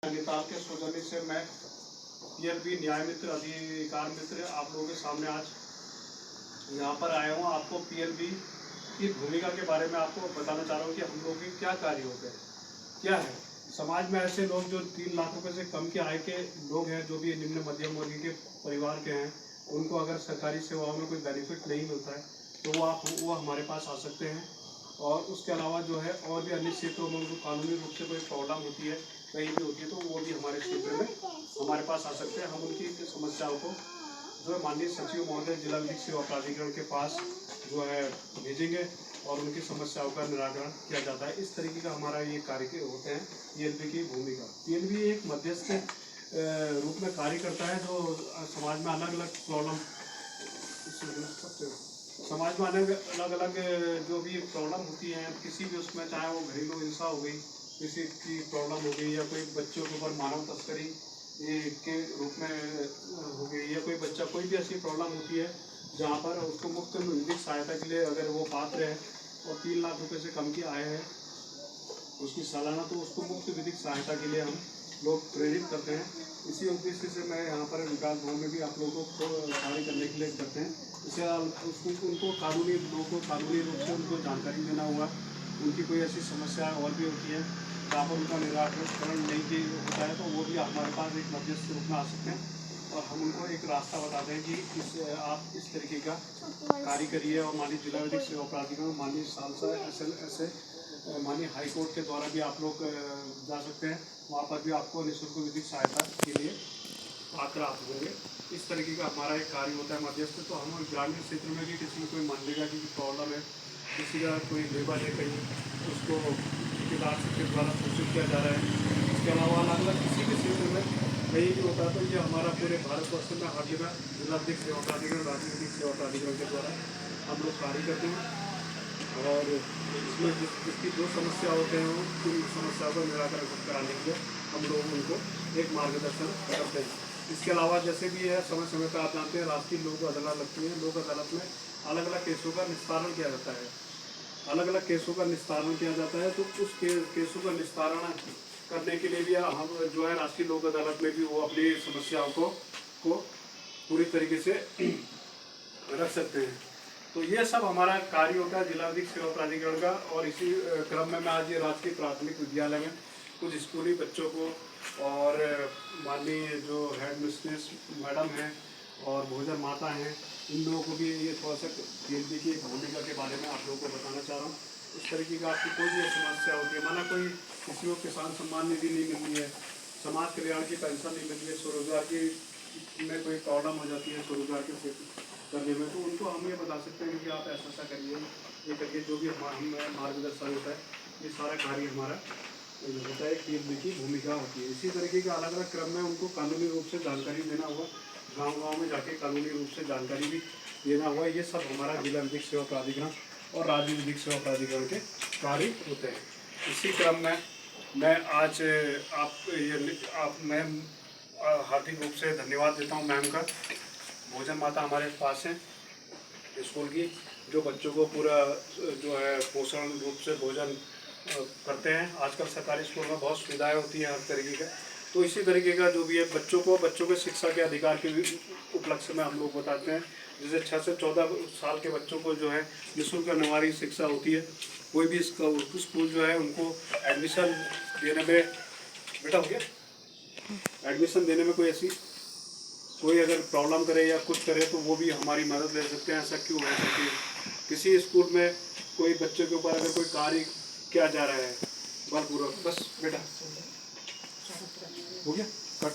नैनीताल के सौजन्य से मैं पीएलबी न्याय मित्र अधिकार मित्र आप लोगों के सामने आज यहाँ पर आया हूँ। आपको पीएलबी की भूमिका के बारे में आपको बताना चाह रहा हूँ कि हम लोगों के क्या कार्य होते हैं, क्या है। समाज में ऐसे लोग जो 3 लाख रुपए से कम की आय के लोग हैं, जो भी निम्न मध्यम वर्ग के परिवार के हैं, उनको अगर सरकारी सेवाओं में कोई बेनिफिट नहीं मिलता है तो वो हमारे पास आ सकते हैं। और उसके अलावा जो है और भी अन्य क्षेत्रों में उनको कानूनी रूप से कोई प्रॉब्लम होती है, कहीं भी होती है, तो वो भी हमारे क्षेत्र में हमारे पास आ सकते हैं। हम उनकी समस्याओं को जो है माननीय सचिव महोदय जिला विधिक सेवा प्राधिकरण के पास जो है भेजेंगे और उनकी समस्याओं का निराकरण किया जाता है। इस तरीके का हमारा ये कार्य होते हैं। पीएलबी की भूमिका, पीएलबी एक मध्यस्थ रूप में कार्य करता है, जो समाज में अलग अलग प्रॉब्लम समाज में अलग अलग जो भी प्रॉब्लम होती है किसी भी उसमें, चाहे वो घरेलू हिंसा हो गई, किसी की प्रॉब्लम हो गई, या कोई बच्चों के ऊपर मानव तस्करी के रूप में हो गई, या कोई बच्चा कोई भी ऐसी प्रॉब्लम होती है जहाँ पर उसको मुफ्त विधिक सहायता के लिए अगर वो पात्र है और 3 लाख रुपए से कम की आय है उसकी सालाना, तो उसको मुफ्त विधिक सहायता के लिए हम लोग प्रेरित करते हैं। इसी उद्देश्य से मैं यहाँ पर विकास भवन में भी आप लोगों को कार्य करने के लिए करते हैं। इससे उनको कानूनी लोगों को कानूनी रूप से उनको जानकारी देना होगा। उनकी कोई ऐसी समस्या और भी होती है जहाँ पर उनका निराकरण नहीं होता है, तो वो भी हमारे पास एक मध्यस्थ रूप में आ सकते हैं और हम उनको एक रास्ता बताते हैं कि आप इस तरीके का कार्य करिए। और माननीय जिला विधिक सेवा प्राधिकरण, माननीय सालसा ऐसे माननीय हाईकोर्ट के द्वारा भी आप लोग जा सकते हैं। वहाँ पर भी आपको निःशुल्क विधिक सहायता के लिए पात्र आप होंगे। इस तरीके का हमारा एक कार्य होता है मध्यस्थ। तो हम ग्रामीण क्षेत्र में भी किसी को कोई मनरेगा की प्रॉब्लम है, किसी का कोई लेबर है कहीं, उसको ठेकेदार के द्वारा शोषित किया जा रहा है, इसके अलावा अलग अलग किसी भी क्षेत्र में कहीं भी होता है, तो ये हमारा पूरे भारतवर्ष में हर जगह जिला विधिक सेवा प्राधिकरण, राज्य विधिक सेवा प्राधिकरण के द्वारा हम लोग कार्य करते हैं। और इसमें जिसकी जो समस्या होते हैं उन समस्याओं का निराकरण कराने के लिए हम लोग उनको एक मार्गदर्शन करते हैं। इसके अलावा जैसे भी है, समय समय पर आप जानते हैं राष्ट्रीय लोक अदालत लगती है। लोक अदालत में अलग अलग केसों का निस्तारण किया जाता है, अलग अलग केसों का निस्तारण किया जाता है। तो उस केसों का निस्तारण करने के लिए भी हम जो है राष्ट्रीय लोक अदालत में भी वो अपनी समस्याओं को पूरी तरीके से रख सकते हैं। तो ये सब हमारा कार्य होता है जिला विधिक सेवा प्राधिकरण का। और इसी क्रम में मैं आज ये राजकीय प्राथमिक विद्यालय में कुछ स्कूली बच्चों को और माननीय जो हेड मिस्ट्रेस मैडम हैं और भोजन माता हैं, इन लोगों को भी ये थोड़ा सा पीएलबी की भूमिका के बारे में आप लोगों को बताना चाह रहा हूँ। इस तरीके का आपकी कोई भी समस्या होती है, माना कोई किसी को किसान सम्मान निधि नहीं मिल रही है, समाज कल्याण की पेंशन नहीं मिल रही है, स्वरोजगार की में कोई प्रॉब्लम हो जाती है स्वरोजगार के क्षेत्र करने में, तो उनको हम ये बता सकते हैं कि आप ऐसा ऐसा करिए, ये करिए। जो भी हमें मार्गदर्शन होता है, ये सारा कार्य हमारा होता है। पीएलबी की भूमिका होती है। इसी तरीके के अलग अलग क्रम में उनको कानूनी रूप से जानकारी देना होगा, गांव-गांव में जाके कानूनी रूप से जानकारी भी देना होगा। ये सब हमारा जिला विधिक सेवा प्राधिकरण और राज्य विधिक सेवा प्राधिकरण के कार्य होते हैं। इसी क्रम में मैं आज मैं हार्दिक रूप से धन्यवाद देता हूँ मैम का। भोजन माता हमारे पास हैं स्कूल की, जो बच्चों को पूरा जो है पोषण रूप से भोजन करते हैं। आजकल सरकारी स्कूल में बहुत सुविधाएं होती हैं हर तरीके का। तो इसी तरीके का जो भी है बच्चों के शिक्षा के अधिकार के उपलक्ष्य में हम लोग बताते हैं। जैसे 6 से 14 साल के बच्चों को जो है निःशुल्क अनिवार्य शिक्षा होती है। कोई भी स्कूल जो है उनको एडमिशन देने में बेटा हो गया एडमिशन देने में कोई अगर प्रॉब्लम करे या कुछ करे तो वो भी हमारी मदद ले सकते हैं। ऐसा क्यों है कि किसी स्कूल में कोई बच्चे के ऊपर अगर कोई कार्य किया जा रहा है बलपूर्वक, बस बेटा हो गया, कट